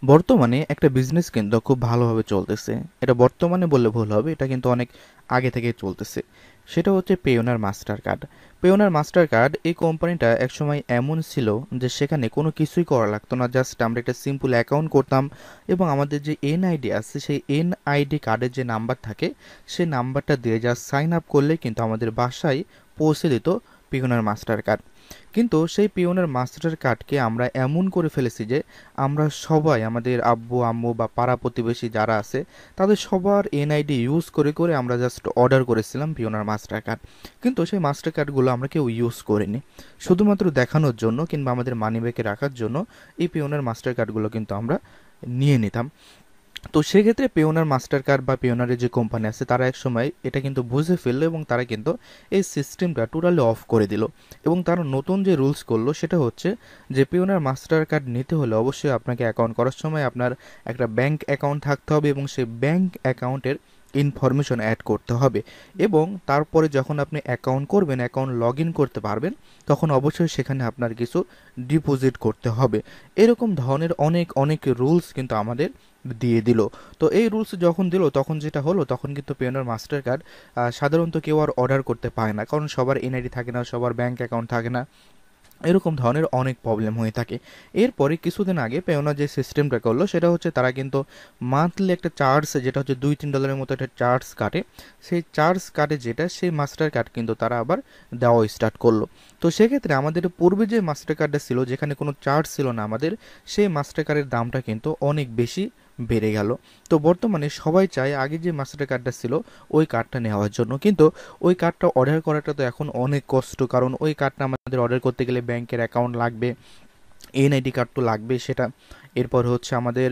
বর্তমানে একটা বিজনেস কিন্তু খুব ভালোভাবে চলতেছে। এটা বর্তমানে বললে ভুল হবে, এটা কিন্তু অনেক আগে থেকেই চলতেছে। সেটা হচ্ছে Payoneer master card. Payoneer master card এই কোম্পানিটা একসময় এমন ছিল যে সেখানে কোনো কিছুই করা লাগতো না, জাস্ট আমরা একটা সিম্পল অ্যাকাউন্ট করতাম এবং আমাদের যে এনআইডি আছে সেই এনআইডি কার্ডের যে নাম্বার থাকে সেই নাম্বারটা দিয়ে জাস্ট সাইন আপ করলে কিন্তু আমাদের বাসায় পৌঁছে দিত পেওনার মাস্টার কার্ড। কিন্তু সেই পিওনের মাস্টার কার্ডকে আমরা এমন করে ফেলেছি যে আমরা সবাই আমাদের আব্বু আম্মু বা পাড়া প্রতিবেশী যারা আছে তাদের সবার এনআইডি ইউজ করে করে আমরা জাস্ট অর্ডার করেছিলাম পিওনার মাস্টার কার্ড। কিন্তু সেই মাস্টার কার্ডগুলো আমরা কেউ ইউজ করিনি, শুধুমাত্র দেখানোর জন্য কিংবা আমাদের মানিব্যাগে রাখার জন্য এই পিওনার মাস্টার কার্ডগুলো কিন্তু আমরা নিয়ে নিতাম। তো সেক্ষেত্রে পেওনার মাস্টার কার্ড বা পেওনারের যে কোম্পানি আছে তারা এক সময় এটা কিন্তু বুঝে ফেললো এবং তারা কিন্তু এই সিস্টেমটা টোটালি অফ করে দিল। এবং তারা নতুন যে রুলস করলো সেটা হচ্ছে যে পেওনার মাস্টার কার্ড নিতে হলে অবশ্যই আপনাকে অ্যাকাউন্ট করার সময় আপনার একটা ব্যাংক অ্যাকাউন্ট থাকতে হবে এবং সেই ব্যাংক অ্যাকাউন্টের ইনফরমেশন অ্যাড করতে হবে। এবং তারপরে যখন আপনি অ্যাকাউন্ট করবেন, অ্যাকাউন্ট লগ ইন করতে পারবেন, তখন অবশ্যই সেখানে আপনার কিছু ডিপোজিট করতে হবে। এরকম ধরনের অনেক অনেক রুলস কিন্তু আমাদের দিয়ে দিল। তো এই রুলস যখন দিল তখন যেটা হলো, তখন কিন্তু পেওনার মাস্টার কার্ড সাধারণত কেউ আর অর্ডার করতে পারে না, কারণ সবার এনআইডি থাকে না, সবার ব্যাংক অ্যাকাউন্ট থাকে না, এরকম ধরনের অনেক প্রবলেম হয়ে থাকে। এরপরে কিছুদিন আগে পেওনা যে সিস্টেমটা করলো সেটা হচ্ছে তারা কিন্তু মান্থলি একটা চার্জ, যেটা হচ্ছে $2-3 মতো একটা চার্জ কাটে। সেই চার্জ কাটে যেটা, সেই মাস্টার কার্ড কিন্তু তারা আবার দেওয়া স্টার্ট করলো। তো সেক্ষেত্রে আমাদের পূর্বে যে মাস্টার কার্ডটা ছিল যেখানে কোনো চার্জ ছিল না আমাদের, সেই মাস্টার কার্ডের দামটা কিন্তু অনেক বেশি বেড়ে গেল। তো বর্তমানে সবাই চায় আগে যে মাস্টার কার্ডটা ছিল ওই কার্ডটা নেওয়ার জন্য, কিন্তু ওই কার্ডটা অর্ডার করাটা তো এখন অনেক কষ্ট, কারণ ওই কার্ডটা আমাদের অর্ডার করতে গেলে ব্যাংকের অ্যাকাউন্ট লাগবে, এনআইডি কার্ড তো লাগবে সেটা, এরপর হচ্ছে আমাদের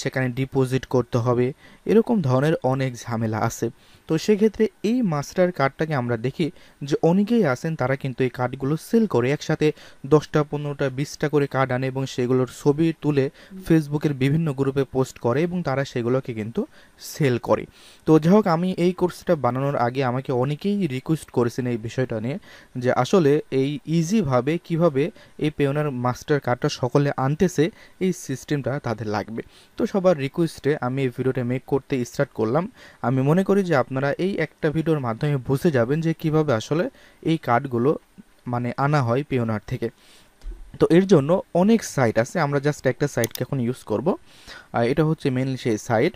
সেখানে ডিপোজিট করতে হবে, এরকম ধরনের অনেক ঝামেলা আছে। তো সেক্ষেত্রে এই মাস্টার কার্ডটাকে আমরা দেখি যে অনেকেই আছেন তারা কিন্তু এই কার্ডগুলো সেল করে, একসাথে 10টা 15টা 20টা করে কার্ড আনে এবং সেগুলোর ছবি তুলে ফেসবুকের বিভিন্ন গ্রুপে পোস্ট করে এবং তারা সেগুলোকে কিন্তু সেল করে। তো যাই হোক, আমি এই কোর্সটা বানানোর আগে আমাকে অনেকেই রিকোয়েস্ট করেছেন এই বিষয়টা নিয়ে, যে আসলে এই ইজিভাবে কিভাবে এই পেওনার মাস্টার কার্ডটা সকলে আনতেছে এই সিস্টেমটা তাদের লাগবে। তো সবার রিকোয়েস্টে আমি এই ভিডিওটা মেক করতে স্টার্ট করলাম। আমি মনে করি যে আপনারা এই একটা ভিডিওর মাধ্যমে বুঝে যাবেন যে কিভাবে আসলে এই কার্ডগুলো মানে আনা হয় পেওনার থেকে। তো এর জন্য অনেক সাইট আছে, আমরা জাস্ট একটা সাইটকে এখন ইউজ করব। এটা হচ্ছে মেনলি সেই সাইট।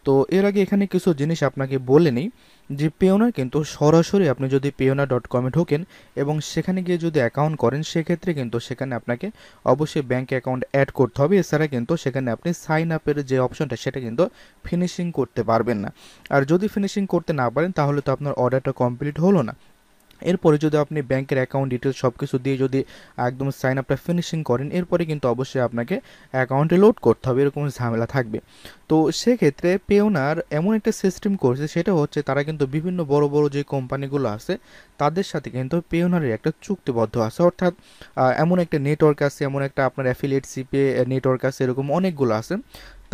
তো এর আগে এখানে কিছু জিনিস আপনাকে বলে নিই, যে পেওনার কিন্তু সরাসরি আপনি যদি পেওনা.com-এ ঢোকেন এবং সেখানে গিয়ে যদি অ্যাকাউন্ট করেন সেক্ষেত্রে কিন্তু সেখানে আপনাকে অবশ্যই ব্যাঙ্ক অ্যাকাউন্ট অ্যাড করতে হবে, এছাড়া কিন্তু সেখানে আপনি সাইন আপের যে অপশনটা সেটা কিন্তু ফিনিশিং করতে পারবেন না। আর যদি ফিনিশিং করতে না পারেন তাহলে তো আপনার অর্ডারটা কমপ্লিট হলো না। এরপরে যদি আপনি ব্যাংকের অ্যাকাউন্ট ডিটেলস সব কিছু দিয়ে যদি একদম সাইন আপটা ফিনিশিং করেন, এরপরে কিন্তু অবশ্যই আপনাকে অ্যাকাউন্টে লোড করতে হবে, এরকম ঝামেলা থাকবে। তো সেক্ষেত্রে পেওনার এমন একটা সিস্টেম করছে, সেটা হচ্ছে তারা কিন্তু বিভিন্ন বড় বড় যে কোম্পানিগুলো আছে তাদের সাথে কিন্তু পেওনারের একটা চুক্তিবদ্ধ আছে, অর্থাৎ এমন একটা নেটওয়ার্ক আছে, এমন একটা আপনার অ্যাফিলিয়েট সিপে নেটওয়ার্ক আছে, এরকম অনেকগুলো আছে।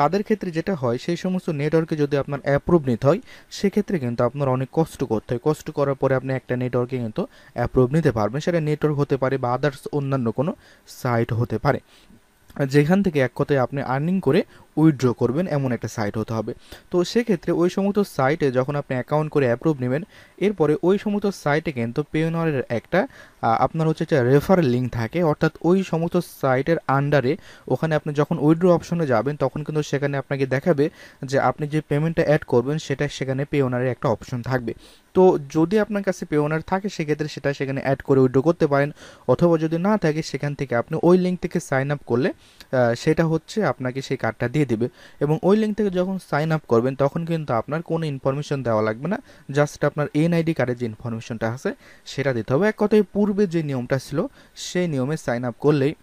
তাদের ক্ষেত্রে যেটা হয়, সেই সমস্ত নেটওয়ার্কে যদি আপনার অ্যাপ্রুভ নিতে হয় সেক্ষেত্রে কিন্তু আপনার অনেক কষ্ট করতে হয়, কষ্ট করার পরে আপনি একটা নেটওয়ার্কে কিন্তু অ্যাপ্রুভ নিতে পারবেন। সেটা নেটওয়ার্ক হতে পারে বা আদার্স অন্যান্য কোনো সাইট হতে পারে, যেখান থেকে এক কথায় আপনি আর্নিং করে উইথড্র করবেন এমন একটা সাইট হতে হবে। তো সেক্ষেত্রে ওই সমস্ত সাইটে যখন আপনি অ্যাকাউন্ট করে অ্যাপ্রুভ নেবেন, এরপরে ওই সমস্ত সাইটে কিন্তু পেওনারের একটা আপনার হচ্ছে একটা রেফারেল লিঙ্ক থাকে, অর্থাৎ ওই সমস্ত সাইটের আন্ডারে ওখানে আপনি যখন উইথড্র অপশনে যাবেন তখন কিন্তু সেখানে আপনাকে দেখাবে যে আপনি যে পেমেন্টটা অ্যাড করবেন সেটা সেখানে পেওনারের একটা অপশন থাকবে। তো যদি আপনার কাছে পেওনার থাকে সেক্ষেত্রে সেটা সেখানে অ্যাড করে উইথড্র করতে পারেন, অথবা যদি না থাকে সেখান থেকে আপনি ওই লিঙ্ক থেকে সাইন আপ করলে সেটা হচ্ছে আপনাকে সেই কার্ডটা দিয়ে দিবে। এবং ওই লিঙ্ক থেকে যখন সাইন আপ করবেন তখন কিন্তু আপনার কোনো ইনফরমেশন দেওয়া লাগবে না, জাস্ট আপনার এনআইডি কার্ডের যে ইনফরমেশনটা আছে সেটা দিতে হবে। এক কথায় পূর্বে যে নিয়মটা ছিল সেই নিয়মে সাইন আপ করলেই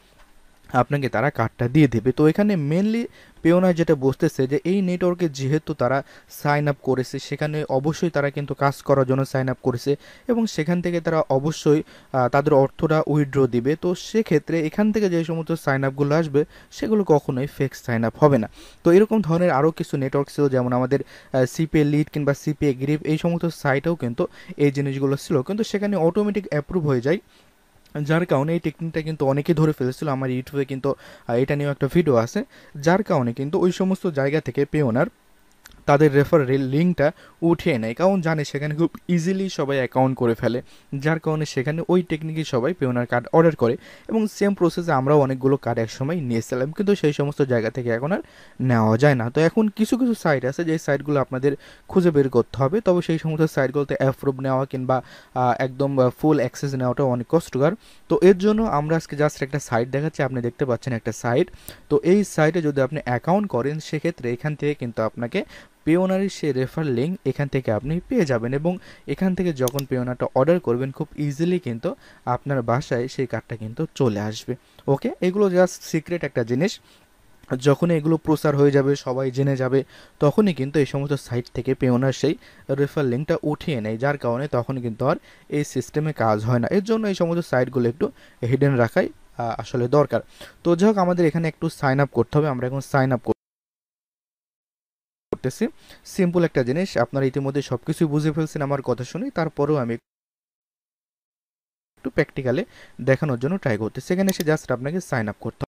আপনাকে তারা কার্ডটা দিয়ে দেবে। তো এখানে মেনলি পেওনা যেটা বুঝতেছে যে এই নেটওয়ার্কে যেহেতু তারা সাইন আপ করেছে সেখানে অবশ্যই তারা কিন্তু কাজ করার জন্য সাইন আপ করেছে এবং সেখান থেকে তারা অবশ্যই তাদের অর্থটা উইথড্র দিবে। তো সেক্ষেত্রে এখান থেকে যে সমস্ত সাইন আপগুলো আসবে সেগুলো কখনোই ফেক সাইন আপ হবে না। তো এরকম ধরনের আরও কিছু নেটওয়ার্ক ছিল, যেমন আমাদের সিপে লিড কিংবা সিপে গ্রিপ, এই সমস্ত সাইটেও কিন্তু এই জিনিসগুলো ছিল, কিন্তু সেখানে অটোমেটিক অ্যাপ্রুভ হয়ে যায় যার কারণে এই টেকনিকটা কিন্তু অনেকেই ধরে ফেলেছিল। আমার ইউটিউবে কিন্তু এটা নিয়েও একটা ভিডিও আছে। যার কারণে কিন্তু ওই সমস্ত জায়গা থেকে পেওনার তাদের রেফারেল লিঙ্কটা উঠিয়ে নেয়, কারণ জানে সেখানে খুব ইজিলি সবাই অ্যাকাউন্ট করে ফেলে। যার কারণে সেখানে ওই টেকনিকে সবাই পেওনার কার্ড অর্ডার করে, এবং সেম প্রসেসে আমরাও অনেকগুলো কার্ড একসময় নিয়েছিলাম, কিন্তু সেই সমস্ত জায়গা থেকে এখন আর নেওয়া যায় না। তো এখন কিছু কিছু সাইট আছে যে সাইটগুলো আপনাদের খুঁজে বের করতে হবে, তবে সেই সমস্ত সাইটগুলোতে অ্যাপ্রুভ নেওয়া কিংবা একদম ফুল অ্যাক্সেস নেওয়াটা অনেক কষ্টকর। তো এর জন্য আমরা আজকে জাস্ট একটা সাইট দেখাচ্ছি, আপনি দেখতে পাচ্ছেন একটা সাইট। তো এই সাইটে যদি আপনি অ্যাকাউন্ট করেন সেক্ষেত্রে এখান থেকে কিন্তু আপনাকে পেওনারের সেই রেফার লিঙ্ক এখান থেকে আপনি পেয়ে যাবেন, এবং এখান থেকে যখন পেওনারটা অর্ডার করবেন খুব ইজিলি কিন্তু আপনার বাসায় সেই কার্ডটা কিন্তু চলে আসবে। ওকে, এগুলো জাস্ট সিক্রেট একটা জিনিস। যখন এগুলো প্রচার হয়ে যাবে, সবাই জেনে যাবে, তখনই কিন্তু এই সমস্ত সাইট থেকে পেওনার সেই রেফার লিঙ্কটা উঠিয়ে নেয়, যার কারণে তখন কিন্তু আর এই সিস্টেমে কাজ হয় না। এর জন্য এই সমস্ত সাইটগুলো একটু হিডেন রাখাই আসলে দরকার। তো যাই হোক, আমাদের এখানে একটু সাইন আপ করতে হবে। আমরা এখন সাইন আপ করতেছি। সিম্পল একটা জিনিস, আপনারা ইতিমধ্যে সবকিছু বুঝে ফেলছেন আমার কথা শুনে, তারপরেও আমি একটু প্র্যাকটিক্যালে দেখানোর জন্য ট্রাই করতেছি। সেখানে এসে জাস্ট আপনাকে সাইন আপ করতে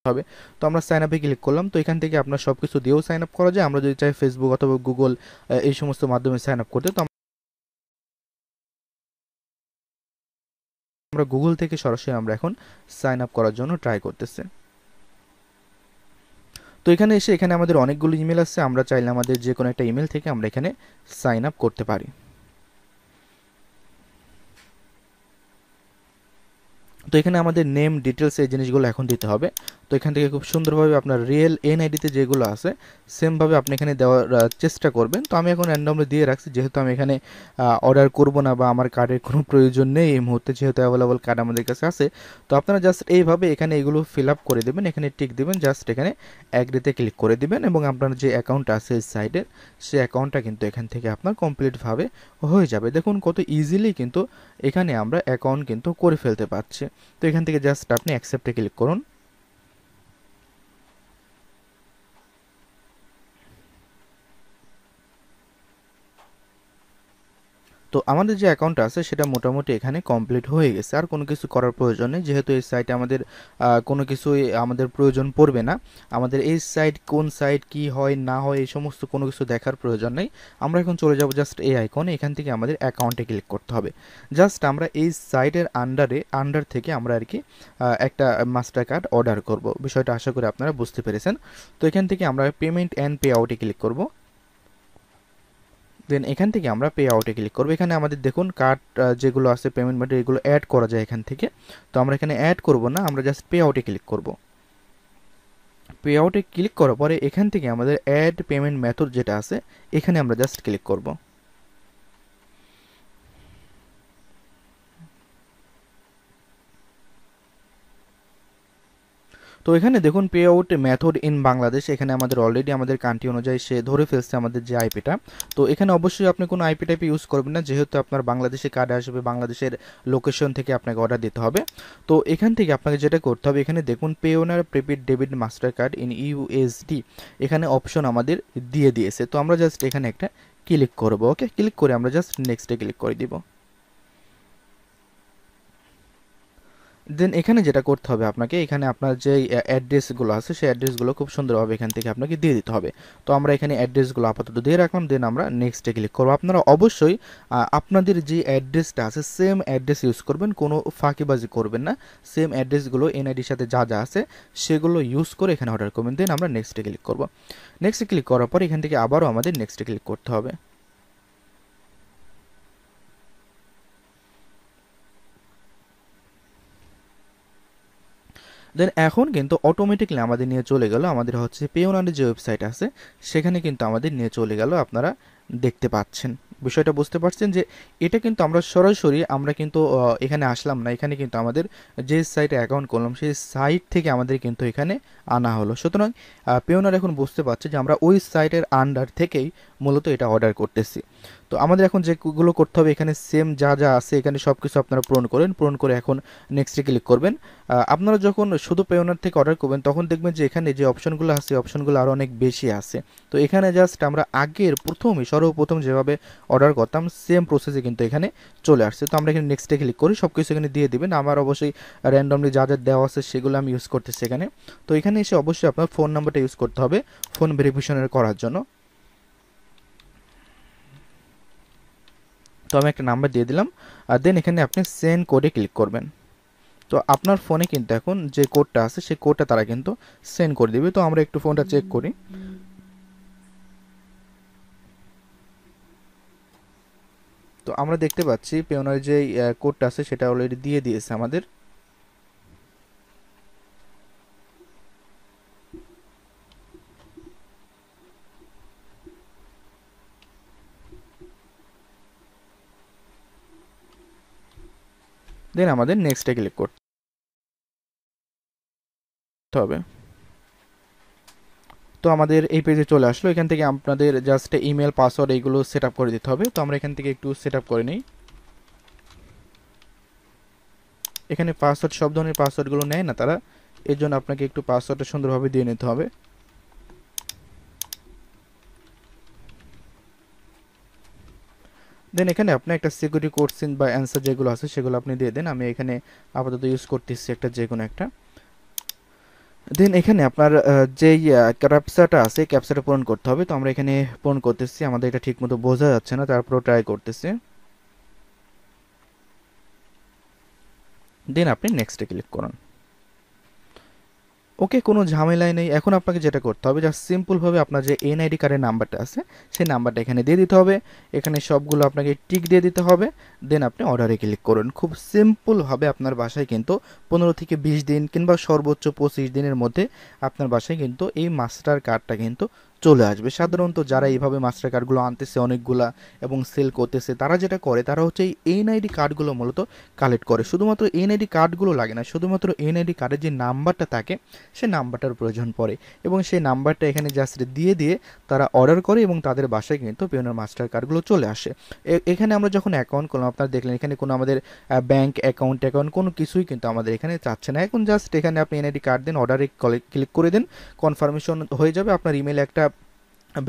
হবে। তো আমরা সাইন আপে ক্লিক করলাম। তো এখান থেকে আপনার সবকিছু দিয়েও সাইন আপ করা যায়। আমরা যদি চাই ফেসবুক অথবা গুগল এই সমস্ত মাধ্যমে সাইন আপ করতে, তো আমরা গুগল থেকে সরাসরি আমরা এখন সাইন আপ করার জন্য ট্রাই করতেছি। তো এখানে এসে এখানে আমাদের অনেকগুলো ইমেল আছে, আমরা চাইলে আমাদের যে কোনো একটা ইমেল থেকে আমরা এখানে সাইন আপ করতে পারি। তো এখানে আমাদের নেম ডিটেলস এই জিনিসগুলো এখন দিতে হবে। তো এখান থেকে খুব সুন্দরভাবে আপনার রিয়েল এনআইডিতে যেগুলো আছে সেমভাবে আপনি এখানে দেওয়ার চেষ্টা করবেন। তো আমি এখন র্যান্ডমলি দিয়ে রাখছি, যেহেতু আমি এখানে অর্ডার করব না বা আমার কার্ডের কোনো প্রয়োজন নেই এই মুহূর্তে, যেহেতু অ্যাভেলেবল কার্ড আমাদের কাছে আছে। তো আপনারা জাস্ট এইভাবে এখানে এগুলো ফিল আপ করে দেবেন, এখানে টিক দেবেন, জাস্ট এখানে অ্যাগ্রিতে ক্লিক করে দিবেন, এবং আপনার যে অ্যাকাউন্ট আছে এই সাইডের সেই অ্যাকাউন্টটা কিন্তু এখান থেকে আপনার কমপ্লিটভাবে হয়ে যাবে। দেখুন কত ইজিলি কিন্তু এখানে আমরা অ্যাকাউন্ট কিন্তু করে ফেলতে পারছি। তো এখান থেকে জাস্ট আপনি অ্যাকসেপ্টে ক্লিক করুন। তো আমাদের যে অ্যাকাউন্টটা আছে সেটা মোটামুটি এখানে কমপ্লিট হয়ে গেছে, আর কোনো কিছু করার প্রয়োজন নেই, যেহেতু এই সাইটে আমাদের কোনো কিছুই আমাদের প্রয়োজন পড়বে না। আমাদের এই সাইট কোন সাইট কি হয় না হয় এই সমস্ত কোনো কিছু দেখার প্রয়োজন নেই। আমরা এখন চলে যাব জাস্ট এই আইকনে, এখান থেকে আমাদের অ্যাকাউন্টে ক্লিক করতে হবে। জাস্ট আমরা এই সাইটের আন্ডার থেকে আমরা আর কি একটা মাস্টার কার্ড অর্ডার করব। বিষয়টা আশা করি আপনারা বুঝতে পেরেছেন। তো এখান থেকে আমরা পেমেন্ট অ্যান্ড পে আউটে ক্লিক করব। দেন এখান থেকে আমরা পে আউটে ক্লিক করবো। এখানে আমাদের দেখুন কার্ড যেগুলো আছে পেমেন্ট মেথড এগুলো অ্যাড করা যায় এখান থেকে। তো আমরা এখানে অ্যাড করব না, আমরা জাস্ট পে আউটে ক্লিক করব। পে আউটে ক্লিক করার পরে এখান থেকে আমাদের অ্যাড পেমেন্ট মেথড যেটা আছে এখানে আমরা জাস্ট ক্লিক করব। তো এখানে দেখুন pay out method in Bangladesh, এখানে আমাদের অলরেডি আমাদের কান্ট্রি অনুযায়ী সে ধরে ফেলছে আমাদের যে আইপিটা। তো এখানে অবশ্যই আপনি কোনো আইপি টাইপে ইউজ করবেন না, যেহেতু আপনার বাংলাদেশে কার্ড আসবে, বাংলাদেশের লোকেশন থেকে আপনাকে অর্ডার দিতে হবে। তো এখান থেকে আপনাকে যেটা করতে হবে, এখানে দেখুন pay owner prepaid debit master card in USD এখানে অপশন আমাদের দিয়ে দিয়েছে। তো আমরা জাস্ট এখানে একটা ক্লিক করবো। ওকে, ক্লিক করে আমরা জাস্ট নেক্সটে ক্লিক করে দিব। দেন এখানে যেটা করতে হবে আপনাকে, এখানে আপনার যে অ্যাড্রেসগুলো আছে সেই অ্যাড্রেসগুলো খুব সুন্দরভাবে এখান থেকে আপনাকে দিয়ে দিতে হবে। তো আমরা এখানে অ্যাড্রেসগুলো আপাতত দিয়ে রাখলাম, দেন আমরা নেক্সটে ক্লিক করবো। আপনারা অবশ্যই আপনাদের যে অ্যাড্রেসটা আছে সেম অ্যাড্রেস ইউজ করবেন, কোনো ফাঁকিবাজি করবেন না। সেম অ্যাড্রেসগুলো এনআইডির সাথে যা যা আছে সেগুলো ইউজ করে এখানে অর্ডার করবেন। দেন আমরা নেক্সটে ক্লিক করবো। নেক্সটে ক্লিক করার পর এখান থেকে আবারও আমাদের নেক্সটে ক্লিক করতে হবে। দেন এখন কিন্তু অটোমেটিকলি আমাদের নিয়ে চলে গেল আমাদের হচ্ছে পেওনারের যে ওয়েবসাইট আছে সেখানে কিন্তু আমাদের নিয়ে চলে গেল, আপনারা দেখতে পাচ্ছেন। বিষয়টা বুঝতে পারছেন যে এটা কিন্তু আমরা সরাসরি আমরা কিন্তু এখানে আসলাম না, এখানে কিন্তু আমাদের যে সাইটে অ্যাকাউন্ট করলাম সেই সাইট থেকে আমাদের কিন্তু এখানে আনা হলো। সুতরাং পেওনার এখন বুঝতে পারছে যে আমরা ওই সাইটের আন্ডার থেকেই মূলত এটা অর্ডার করতেছি। তো আমাদের এখন যেগুলো করতে হবে এখানে সেম যা যা আছে এখানে সব কিছু আপনারা পূরণ করে এখন নেক্সটে ক্লিক করবেন। আপনারা যখন শুধু পেওনার থেকে অর্ডার করবেন তখন দেখবেন যে এখানে যে অপশনগুলো আছে অপশনগুলো আরও অনেক বেশি আছে। তো এখানে জাস্ট আমরা আগের সর্বপ্রথম যেভাবে অর্ডার করতাম সেম প্রসেসে কিন্তু এখানে চলে আসছে। তো আমরা এখানে নেক্সটে ক্লিক করি, সব কিছু এখানে দিয়ে দিবেন। আমার অবশ্যই র্যান্ডমলি যা যা দেওয়া আছে সেগুলো আমি ইউজ করতেছি এখানে। তো এখানে এসে অবশ্যই আপনার ফোন নাম্বারটা ইউজ করতে হবে ফোন ভেরিফিকেশনের করার জন্য। তো আমি একটা নাম্বার দিয়ে দিলাম, আর দেন এখানে আপনি সেন্ড কোডে ক্লিক করবেন। তো আপনার ফোনে কিন্তু এখন যে কোডটা আছে সেই কোডটা তারা কিন্তু সেন্ড করে দিবে। তো আমরা একটু ফোনটা চেক করি। তো আমরা দেখতে পাচ্ছি পেওনার যে কোডটা আছে সেটা অলরেডি দিয়ে দিয়েছে আমাদের। দেন আমাদের নেক্সটে ক্লিক করতে হবে। তো আমাদের এই পেজে চলে আসলো। এখান থেকে আপনাদের জাস্ট ইমেল পাসওয়ার্ড এইগুলো সেট আপ করে দিতে হবে। তো আমরা এখান থেকে একটু সেট আপ করে নিই। এখানে পাসওয়ার্ড সব ধরনের পাসওয়ার্ডগুলো নেয় না তারা, এর জন্য আপনাকে একটু পাসওয়ার্ডটা সুন্দরভাবে দিয়ে নিতে হবে। দেন এখানে আপনি একটা সিকিউরিটি কোশ্চেন বা অ্যান্সার যেগুলো আছে সেগুলো আপনি দিয়ে দেন। আমি এখানে আপাতত ইউজ করতেছি একটা যে কোনো একটা। দেন এখানে আপনার যেই ক্যাপচাটা আছে ক্যাপচাটা পূরণ করতে হবে। তো আমরা এখানে পূরণ করতেছি, আমাদের এটা ঠিকমতো বোঝা যাচ্ছে না, তারপরেও ট্রাই করতেছি। দেন আপনি নেক্সটে ক্লিক করুন। ওকে, কোনো ঝামেলাই নেই। এখন আপনাকে যেটা করতে হবে জাস্ট সিম্পলভাবে আপনার যে এনআইডি কার্ডের নাম্বারটা আছে সেই নাম্বারটা এখানে দিয়ে দিতে হবে। এখানে সবগুলো আপনাকে টিক দিয়ে দিতে হবে। দেন আপনি অর্ডারে ক্লিক করুন। খুব সিম্পলভাবে আপনার বাসায় কিন্তু 15 থেকে 20 দিন কিংবা সর্বোচ্চ 25 দিনের মধ্যে আপনার বাসায় কিন্তু এই মাস্টার কার্ডটা কিন্তু চলে আসবে। সাধারণত যারা এইভাবে মাস্টার কার্ডগুলো আনতেছে অনেকগুলা এবং সেল করতেছে তারা যেটা করে তারা হচ্ছে এই এনআইডি কার্ডগুলো মূলত কালেক্ট করে। শুধুমাত্র এনআইডি কার্ডগুলো লাগে না, শুধুমাত্র এনআইডি কার্ডের যে নাম্বারটা থাকে সে নাম্বারটার প্রয়োজন পড়ে এবং সেই নাম্বারটা এখানে জাস্ট দিয়ে দিয়ে তারা অর্ডার করে এবং তাদের বাসায় কিন্তু পেওনার মাস্টার কার্ডগুলো চলে আসে। এখানে আমরা যখন অ্যাকাউন্ট করলাম আপনারা দেখলেন এখানে কোনো আমাদের ব্যাংক অ্যাকাউন্ট কোনো কিছুই কিন্তু আমাদের এখানে চাচ্ছে না। এখন জাস্ট এখানে আপনি এনআইডি কার্ড দেন, অর্ডারে ক্লিক করে দেন, কনফার্মেশন হয়ে যাবে। আপনার ইমেলে একটা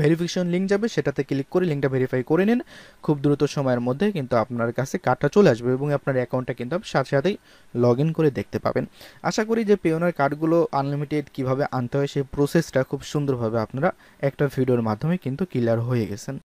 ভেরিফিকেশন লিঙ্ক যাবে, সেটাতে ক্লিক করে লিঙ্কটা ভেরিফাই করে নিন। খুব দ্রুত সময়ের মধ্যে কিন্তু আপনার কাছে কার্ডটা চলে আসবে এবং আপনার অ্যাকাউন্টটা কিন্তু সাথে সাথেই লগ ইন করে দেখতে পাবেন। আশা করি যে পেওনার কার্ডগুলো আনলিমিটেড কীভাবে আনতে হয় সেই প্রসেসটা খুব সুন্দরভাবে আপনারা একটা ভিডিওর মাধ্যমে কিন্তু ক্লিয়ার হয়ে গেছেন।